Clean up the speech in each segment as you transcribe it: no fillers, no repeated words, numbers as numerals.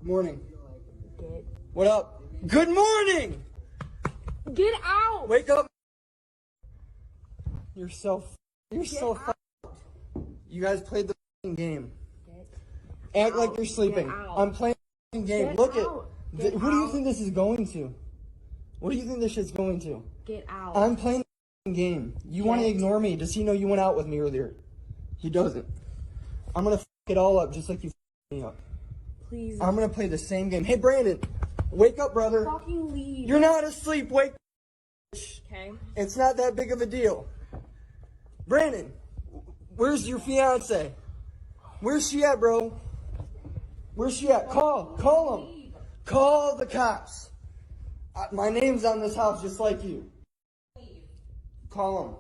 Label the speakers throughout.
Speaker 1: Morning. What up? Good morning!
Speaker 2: Get out!
Speaker 1: Wake up! You're so You guys played the game. Act like you're sleeping. I'm playing the game. Look at. Who do you think this is going to? What do you think this shit's going to?
Speaker 2: Get out.
Speaker 1: I'm playing the game. You want to ignore me? Does he know you went out with me earlier? He doesn't. I'm gonna f it all up just like you f me up.
Speaker 2: Please.
Speaker 1: I'm gonna play the same game. Hey, Brandon, wake up, brother.
Speaker 2: Fucking leave.
Speaker 1: You're not asleep. Wake.
Speaker 2: Okay.
Speaker 1: It's not that big of a deal. Brandon, where's your fiance? Where's she at, bro? Where's she at? Call him. Call the cops. My name's on this house just like you. Call him.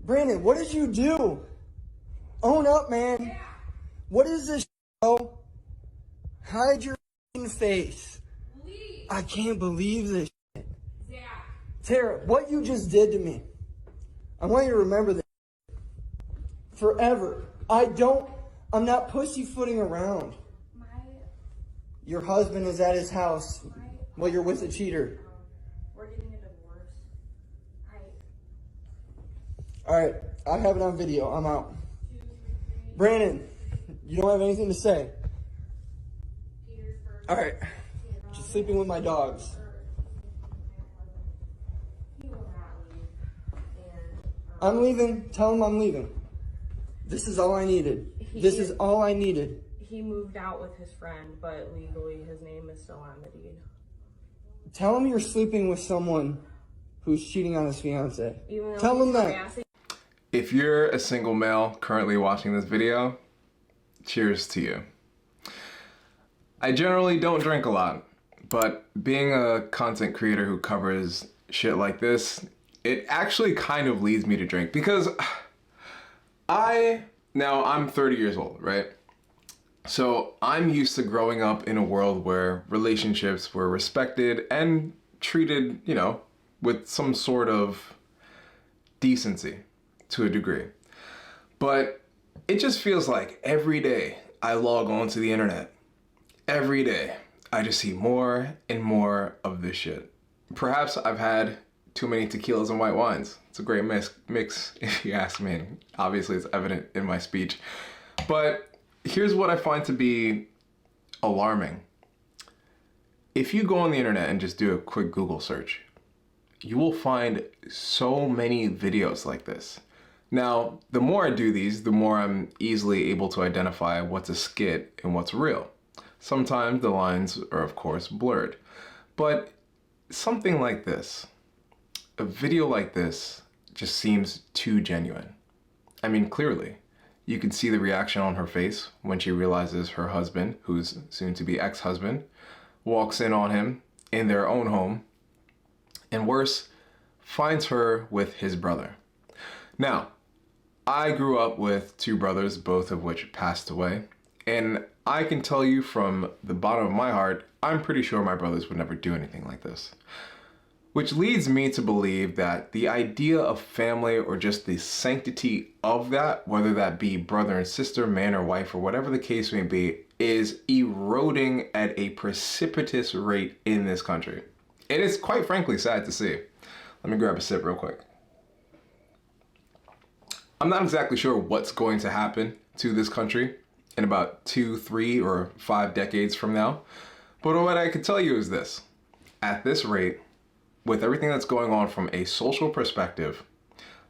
Speaker 1: Brandon, what did you do? Own up, man. What is this, bro? Hide your face. I can't believe this shit. Tara, what you just did to me. I want you to remember this. Forever. I'm not pussyfooting around. Your husband is at his house while you're with a cheater.
Speaker 2: We're getting a divorce.
Speaker 1: Alright, I have it on video. I'm out. Brandon, you don't have anything to say. Alright, just sleeping with my dogs. I'm leaving. Tell him I'm leaving. This is all I needed. This is all I needed.
Speaker 2: He moved out with his friend, but legally his name is still on the deed.
Speaker 1: Tell him you're sleeping with someone who's cheating on his fiance. Tell him that.
Speaker 3: If you're a single male currently watching this video, cheers to you. I generally don't drink a lot, but being a content creator who covers shit like this, it actually kind of leads me to drink because I'm 30 years old, right? So I'm used to growing up in a world where relationships were respected and treated, you know, with some sort of decency to a degree. But it just feels like every day I log on to the internet, every day I just see more and more of this shit. Perhaps I've had too many tequilas and white wines. It's a great mix if you ask me. Obviously it's evident in my speech. But here's what I find to be alarming. If you go on the internet and just do a quick Google search, you will find so many videos like this. Now, the more I do these, the more I'm easily able to identify what's a skit and what's real. Sometimes the lines are, of course, blurred. But something like this, a video like this, just seems too genuine. I mean, clearly, you can see the reaction on her face when she realizes her husband, who's soon to be ex-husband, walks in on him in their own home, and worse, finds her with his brother. Now, I grew up with two brothers, both of which passed away, and I can tell you from the bottom of my heart, I'm pretty sure my brothers would never do anything like this. Which leads me to believe that the idea of family or just the sanctity of that, whether that be brother and sister, man or wife, or whatever the case may be, is eroding at a precipitous rate in this country. It is quite frankly sad to see. Let me grab a sip real quick. I'm not exactly sure what's going to happen to this country in about 2, 3, or 5 decades from now. But what I can tell you is this. At this rate, with everything that's going on from a social perspective,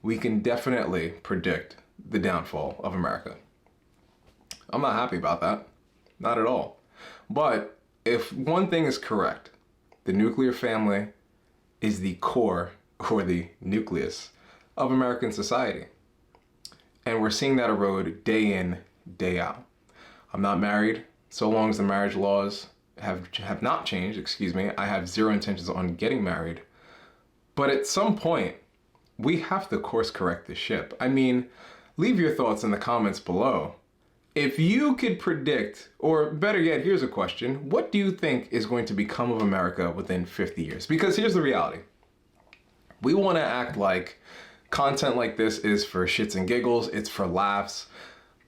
Speaker 3: we can definitely predict the downfall of America. I'm not happy about that. Not at all. But if one thing is correct, the nuclear family is the core or the nucleus of American society. And we're seeing that erode day in, day out. I'm not married. So long as the marriage laws have not changed, I have zero intentions on getting married. But at some point, we have to course correct this ship. I mean, leave your thoughts in the comments below. If you could predict, or better yet, here's a question. What do you think is going to become of America within 50 years? Because here's the reality. We want to act like content like this is for shits and giggles, it's for laughs,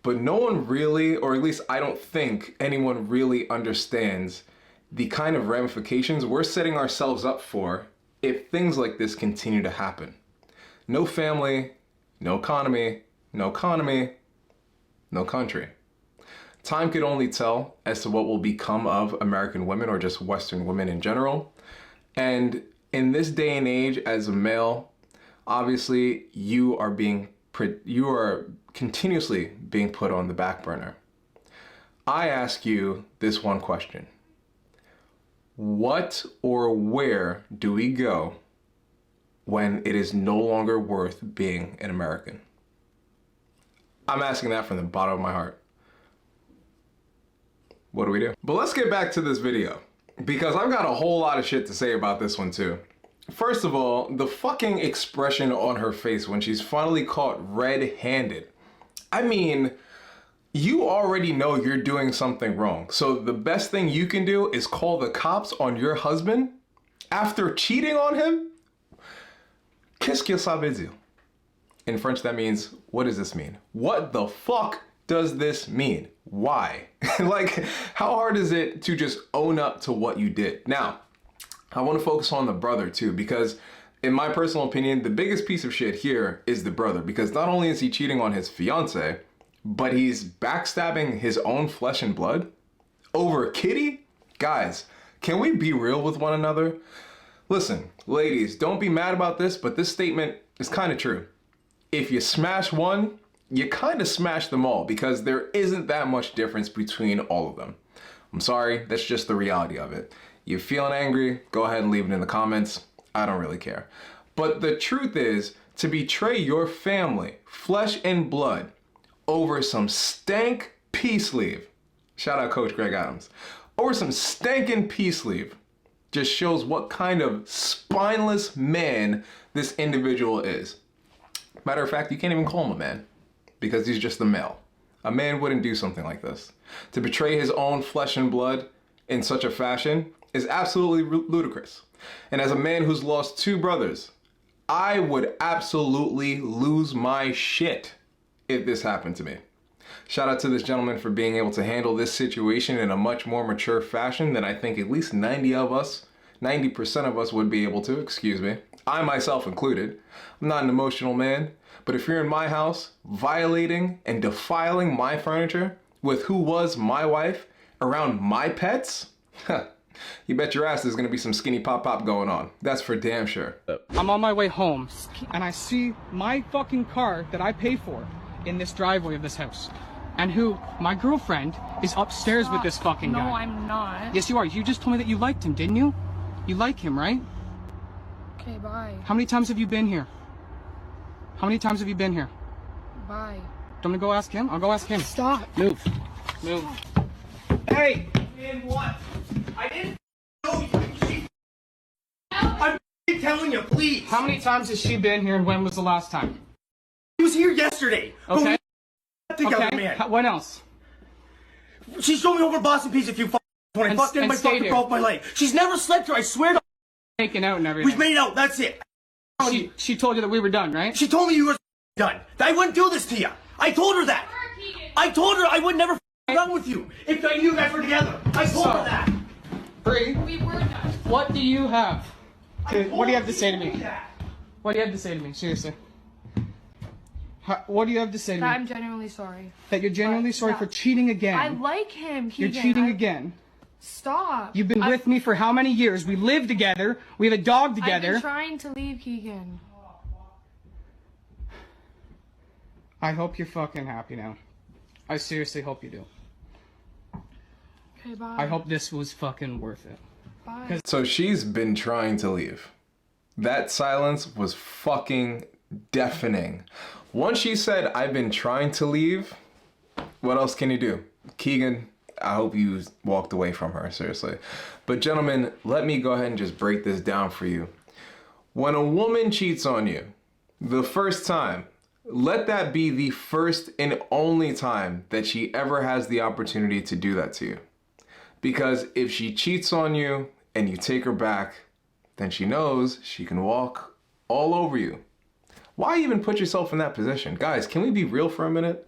Speaker 3: but no one really, or at least I don't think anyone really understands the kind of ramifications we're setting ourselves up for if things like this continue to happen. No family, no economy, no country. Time could only tell as to what will become of American women or just Western women in general. And in this day and age, as a male, obviously you are continuously being put on the back burner. I ask you this one question. What or where do we go when it is no longer worth being an American? I'm asking that from the bottom of my heart. What do we do? But let's get back to this video, because I've got a whole lot of shit to say about this one too. First of all, the fucking expression on her face when she's finally caught red-handed. I mean, you already know you're doing something wrong. So the best thing you can do is call the cops on your husband after cheating on him? Qu'est-ce que ça veut dire? In French, that means, what does this mean? What the fuck does this mean? Why? Like, how hard is it to just own up to what you did? Now, I want to focus on the brother too, because in my personal opinion, the biggest piece of shit here is the brother, because not only is he cheating on his fiance, but he's backstabbing his own flesh and blood over Kitty? Guys, can we be real with one another? Listen, ladies, don't be mad about this, but this statement is kind of true. If you smash one, you kind of smash them all, because there isn't that much difference between all of them. I'm sorry, that's just the reality of it. You're feeling angry, go ahead and leave it in the comments. I don't really care. But the truth is, to betray your family, flesh and blood, over some stank peace leave, shout out Coach Greg Adams, over some stankin' peace leave, just shows what kind of spineless man this individual is. Matter of fact, you can't even call him a man, because he's just a male. A man wouldn't do something like this. To betray his own flesh and blood in such a fashion is absolutely ludicrous. And as a man who's lost 2 brothers, I would absolutely lose my shit if this happened to me. Shout out to this gentleman for being able to handle this situation in a much more mature fashion than I think at least 90% of us would be able to, excuse me. I myself included. I'm not an emotional man, but if you're in my house, violating and defiling my furniture with who was my wife around my pets, you bet your ass there's gonna be some skinny pop going on. That's for damn sure.
Speaker 4: I'm on my way home, and I see my fucking car that I pay for in this driveway of this house. And my girlfriend is upstairs with this fucking guy.
Speaker 2: No, I'm not.
Speaker 4: Yes, you are. You just told me that you liked him, didn't you? You like him, right?
Speaker 2: Okay, bye.
Speaker 4: How many times have you been here? How many times have you been here?
Speaker 2: Bye.
Speaker 4: Do you want me to go ask him? I'll go ask him.
Speaker 2: Stop.
Speaker 4: Move. Move. Hey!
Speaker 5: And what? I didn't know you. I'm telling you, please.
Speaker 4: How many times has she been here, and when was the last time?
Speaker 5: She was here yesterday.
Speaker 4: Okay.
Speaker 5: Together,
Speaker 4: Okay.
Speaker 5: man.
Speaker 4: What else?
Speaker 5: She showed me over Boston Pizza a few when I
Speaker 4: And-
Speaker 5: fucked in
Speaker 4: and
Speaker 5: my
Speaker 4: stayed
Speaker 5: fucking
Speaker 4: here.
Speaker 5: broke my leg. She's never slept here, I swear to.
Speaker 4: Taken out and everything.
Speaker 5: We've made out, that's it.
Speaker 4: She told you that we were done, right?
Speaker 5: She told me you were done. That I wouldn't do this to you. I told her that. I told her I would never done with you if I knew you guys were together. I told her that.
Speaker 4: Bree,
Speaker 2: We were done.
Speaker 4: what do you have? What do you have to say to me?
Speaker 5: That.
Speaker 4: What do you have to say to me? Seriously. What do you have to say to me?
Speaker 2: I'm genuinely sorry.
Speaker 4: That you're genuinely sorry for cheating again.
Speaker 2: I like him,
Speaker 4: You're
Speaker 2: Keegan.
Speaker 4: cheating again.
Speaker 2: Stop.
Speaker 4: You've been with me for how many years? We live together. We have a dog
Speaker 2: I've
Speaker 4: together.
Speaker 2: been trying to leave, Keegan.
Speaker 4: I hope you're fucking happy now. I seriously hope you do.
Speaker 2: Okay, bye.
Speaker 4: I hope this was fucking worth it.
Speaker 2: Bye.
Speaker 3: So she's been trying to leave. That silence was fucking deafening. Once she said, I've been trying to leave, what else can you do? Keegan, I hope you walked away from her, seriously. But gentlemen, let me go ahead and just break this down for you. When a woman cheats on you, the first time, let that be the first and only time that she ever has the opportunity to do that to you. Because if she cheats on you and you take her back, then she knows she can walk all over you. Why even put yourself in that position? Guys, can we be real for a minute?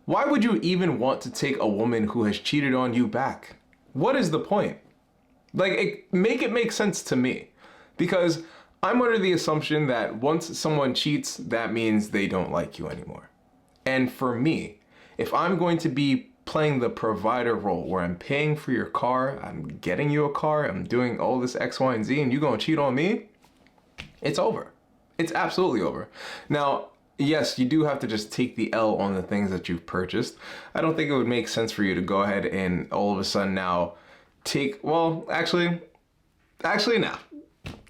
Speaker 3: Why would you even want to take a woman who has cheated on you back? What is the point? Like, make it make sense to me. Because I'm under the assumption that once someone cheats, that means they don't like you anymore. And for me, if I'm going to be playing the provider role where I'm paying for your car, I'm getting you a car, I'm doing all this X, Y, and Z, and you gonna cheat on me, it's over. It's absolutely over. Now, yes, you do have to just take the L on the things that you've purchased. I don't think it would make sense for you to go ahead and all of a sudden now take, well, actually,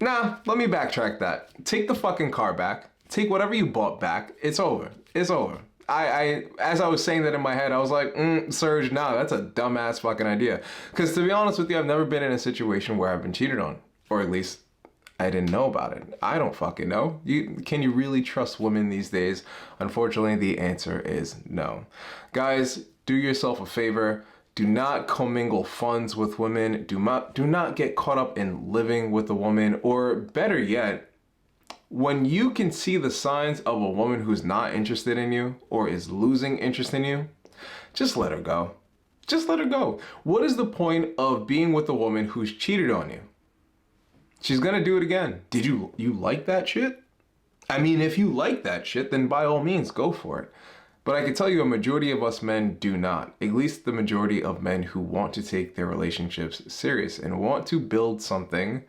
Speaker 3: nah, let me backtrack that. Take the fucking car back. Take whatever you bought back. It's over. It's over. As I was saying that in my head, I was like, Serge, nah, that's a dumbass fucking idea. Because to be honest with you, I've never been in a situation where I've been cheated on. Or at least, I didn't know about it. I don't fucking know. Can you really trust women these days? Unfortunately, the answer is no. Guys, do yourself a favor. Do not commingle funds with women. Do not get caught up in living with a woman. Or better yet, when you can see the signs of a woman who's not interested in you or is losing interest in you, just let her go. Just let her go. What is the point of being with a woman who's cheated on you? She's gonna do it again. Did you like that shit? I mean, if you like that shit, then by all means, go for it. But I can tell you a majority of us men do not. At least the majority of men who want to take their relationships serious and want to build something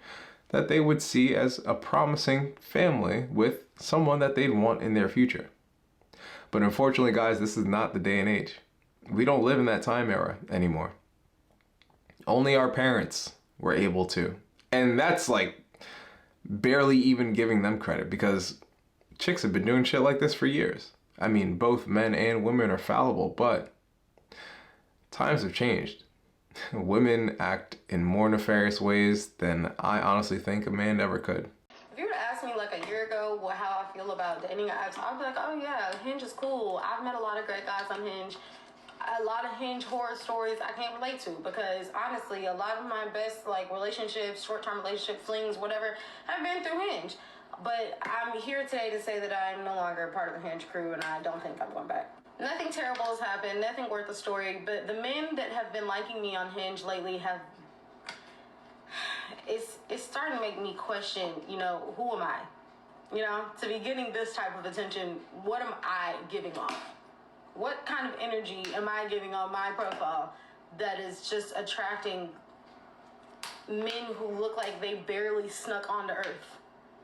Speaker 3: that they would see as a promising family with someone that they'd want in their future. But unfortunately, guys, this is not the day and age. We don't live in that time era anymore. Only our parents were able to. And that's like barely even giving them credit because chicks have been doing shit like this for years. I mean, both men and women are fallible, but times have changed. Women act in more nefarious ways than I honestly think a man ever could.
Speaker 2: If you were to ask me like a year ago how I feel about dating apps, I'd be like, oh yeah, Hinge is cool. I've met a lot of great guys on Hinge. A lot of Hinge horror stories I can't relate to because honestly, a lot of my best like relationships, short-term relationship flings, whatever, have been through Hinge. But I'm here today to say that I'm no longer a part of the Hinge crew and I don't think I'm going back. Nothing terrible has happened, nothing worth the story, but the men that have been liking me on Hinge lately have... It's starting to make me question, who am I? To be getting this type of attention, what am I giving off? What kind of energy am I giving on my profile that is just attracting men who look like they barely snuck onto Earth?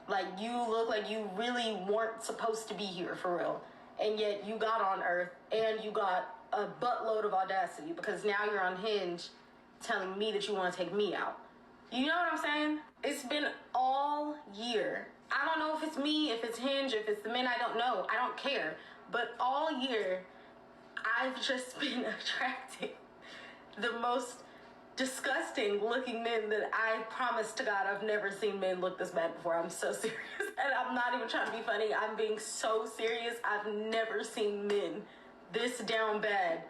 Speaker 2: Like, you look like you really weren't supposed to be here for real. And yet you got on Earth and you got a buttload of audacity because now you're on Hinge telling me that you want to take me out. You know what I'm saying? It's been all year. I don't know if it's me, if it's Hinge, if it's the men, I don't know. I don't care. But all year, I've just been attracting the most disgusting looking men that I promise to God I've never seen men look this bad before. I'm so serious. And I'm not even trying to be funny. I'm being so serious. I've never seen men this down bad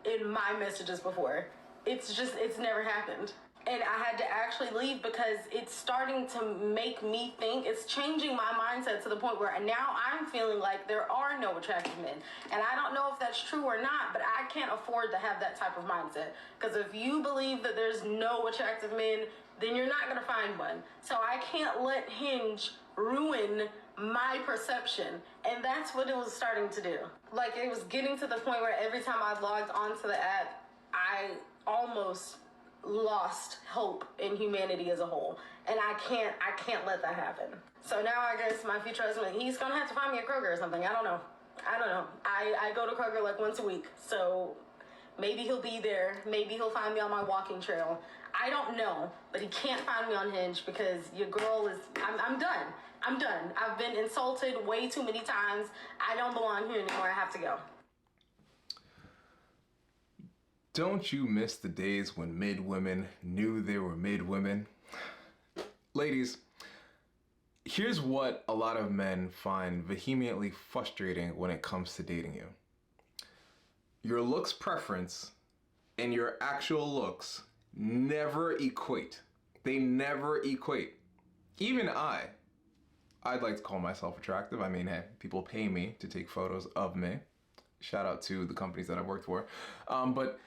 Speaker 2: in my messages before. It's never happened. And I had to actually leave because it's starting to make me think, it's changing my mindset to the point where now I'm feeling like there are no attractive men. And I don't know if that's true or not, but I can't afford to have that type of mindset. Because if you believe that there's no attractive men, then you're not going to find one. So I can't let Hinge ruin my perception. And that's what it was starting to do. Like, it was getting to the point where every time I logged onto the app, I almost lost hope in humanity as a whole, and I can't let that happen. So now I guess my future husband, he's gonna have to find me at Kroger or something. I don't know. I go to Kroger like once a week, so maybe he'll be there. Maybe he'll find me on my walking trail. I don't know, but he can't find me on Hinge because your girl is. I'm done. I'm done. I've been insulted way too many times. I don't belong here anymore. I have to go.
Speaker 3: Don't you miss the days when mid women knew they were mid women? Ladies, Here's what a lot of men find vehemently frustrating when it comes to dating you. Your looks preference and your actual looks never equate. They never equate. Even I'd like to call myself attractive. I mean, hey, people pay me to take photos of me. Shout out to the companies that I've worked for. But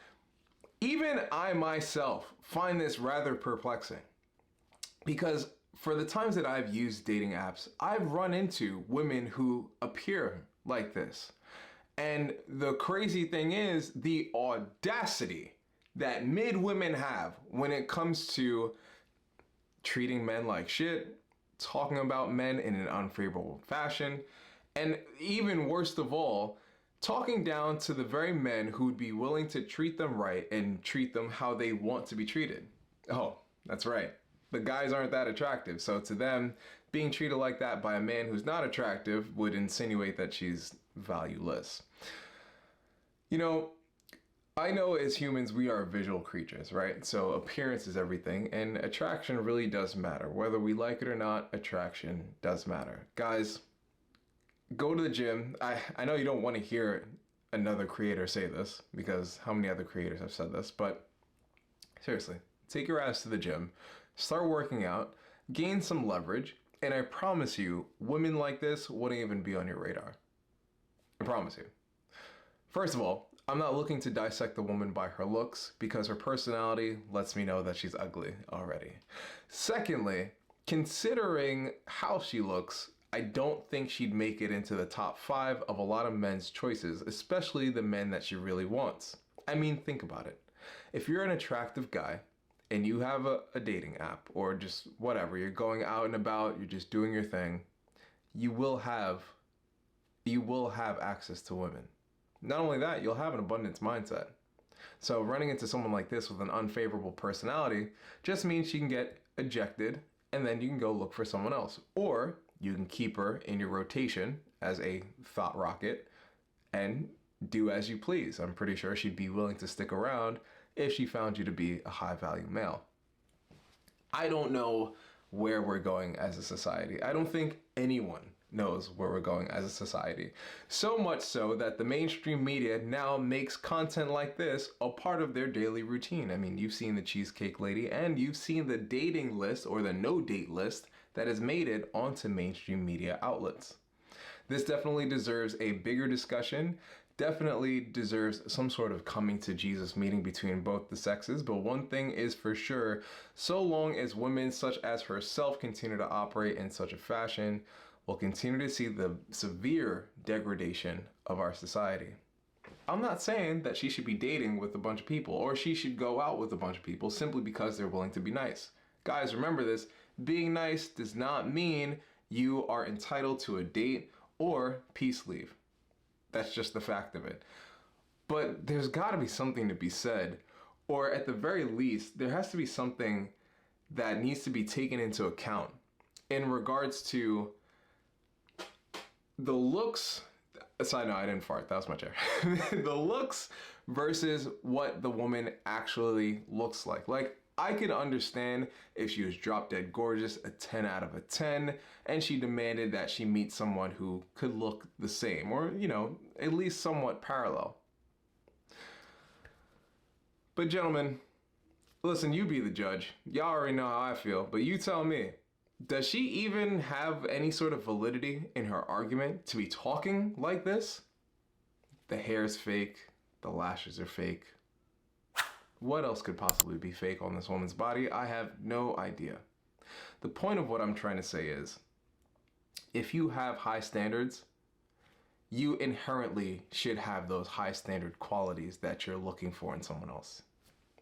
Speaker 3: even I myself find this rather perplexing, because for the times that I've used dating apps, I've run into women who appear like this. And the crazy thing is the audacity that mid women have when it comes to treating men like shit, talking about men in an unfavorable fashion, and even worst of all, talking down to the very men who'd be willing to treat them right and treat them how they want to be treated. Oh, that's right. The guys aren't that attractive, so to them, being treated like that by a man who's not attractive would insinuate that she's valueless. You know, I know as humans we are visual creatures, right? So appearance is everything, and attraction really does matter. Whether we like it or not, attraction does matter. Guys, go to the gym. I know you don't want to hear another creator say this, because how many other creators have said this, but seriously, take your ass to the gym, start working out, gain some leverage, and I promise you, women like this wouldn't even be on your radar. I promise you. First of all, I'm not looking to dissect the woman by her looks, because her personality lets me know that she's ugly already. Secondly, considering how she looks, I don't think she'd make it into the top 5 of a lot of men's choices, especially the men that she really wants. I mean, think about it. If you're an attractive guy and you have a dating app or just whatever, you're going out and about, you're just doing your thing, you will have access to women. Not only that, you'll have an abundance mindset. So running into someone like this with an unfavorable personality just means she can get ejected and then you can go look for someone else. Or you can keep her in your rotation as a thought rocket and do as you please. I'm pretty sure she'd be willing to stick around if she found you to be a high value male. I don't know where we're going as a society. I don't think anyone knows where we're going as a society. So much so that the mainstream media now makes content like this a part of their daily routine. I mean, you've seen the Cheesecake Lady and you've seen the dating list or the no date list that has made it onto mainstream media outlets. This definitely deserves a bigger discussion, definitely deserves some sort of coming to Jesus meeting between both the sexes, but one thing is for sure, so long as women such as herself continue to operate in such a fashion, we'll continue to see the severe degradation of our society. I'm not saying that she should be dating with a bunch of people or she should go out with a bunch of people simply because they're willing to be nice. Guys, remember this, being nice does not mean you are entitled to a date or peace leave. That's just the fact of it. But there's got to be something to be said, or at the very least, there has to be something that needs to be taken into account in regards to the looks. Side note, I didn't fart, that was my chair. The looks versus what the woman actually looks like. Like, I could understand if she was drop dead gorgeous, a 10 out of a 10, and she demanded that she meet someone who could look the same, or, you know, at least somewhat parallel. But gentlemen, listen, you be the judge. Y'all already know how I feel, but you tell me, does she even have any sort of validity in her argument to be talking like this? The hair's fake, the lashes are fake. What else could possibly be fake on this woman's body? I have no idea. The point of what I'm trying to say is, if you have high standards, you inherently should have those high standard qualities that you're looking for in someone else.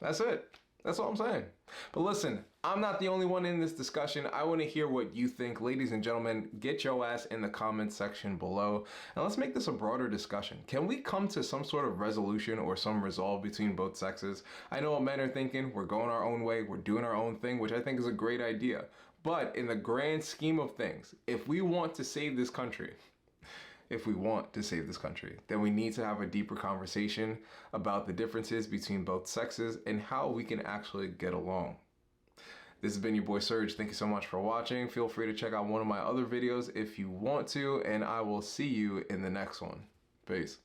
Speaker 3: That's it. That's all I'm saying. But listen, I'm not the only one in this discussion. I want to hear what you think. Ladies and gentlemen, get your ass in the comments section below. And let's make this a broader discussion. Can we come to some sort of resolution or some resolve between both sexes? I know what men are thinking. We're going our own way. We're doing our own thing, which I think is a great idea. But in the grand scheme of things, if we want to save this country, then we need to have a deeper conversation about the differences between both sexes and how we can actually get along. This has been your boy Serge. Thank you so much for watching. Feel free to check out one of my other videos if you want to, and I will see you in the next one. Peace.